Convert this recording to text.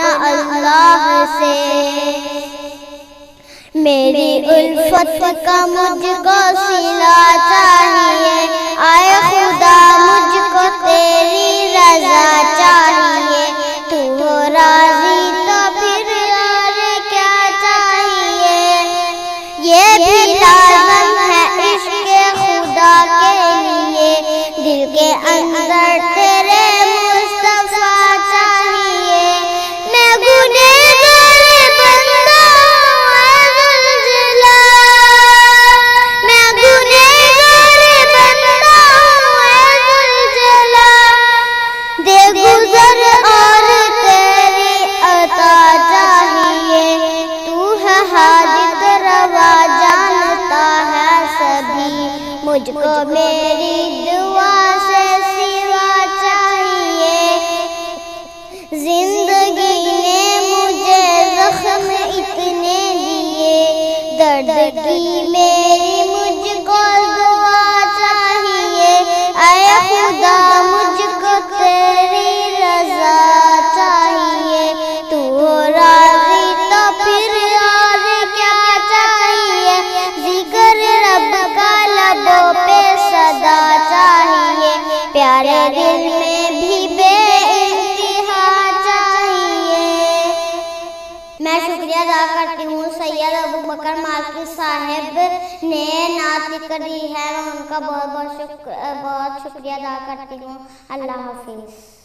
اپنا اللہ سے۔ میری الفت کا مجھ کو صلہ چاہیے، آئے خدا مجھ کو تیری رضا چاہیے، تو ہو راضی تو پھر اور کیا چاہیے۔ یہ بھی لازم ہے عشق خدا کے لیے، دل کے اندر تیرے مصطفیٰ چاہیے۔ میں گنہگار بندہ ہوں اے ذوالجلال، میں گنہگار بندہ ہوں اے ذوالجلال، دے گزر اور تیری عطا چاہیے، تو ہے حاجت روا جانتا ہے سبھی، مجھ کو میری دعا سے سوا چاہیے۔ زندگی نے مجھے زخم اتنے دیے، درد کی میری مجھ کو دعا چاہیے، اے خدا مجھ کو تیری رضا چاہیے، تو ہو راضی تو پھر اور کیا چاہیے۔ ذکر رب کا لبوں پہ صدا چاہیے، پیارے دل میں بھی بے انتہا چاہیے۔ میں شکریہ ادا کرتی ہوں سید ابو بکر مالکی صاحب نے نعت لکھ دی ہے، میں ان کا بہت شکریہ ادا کرتی ہوں۔ اللہ حافظ۔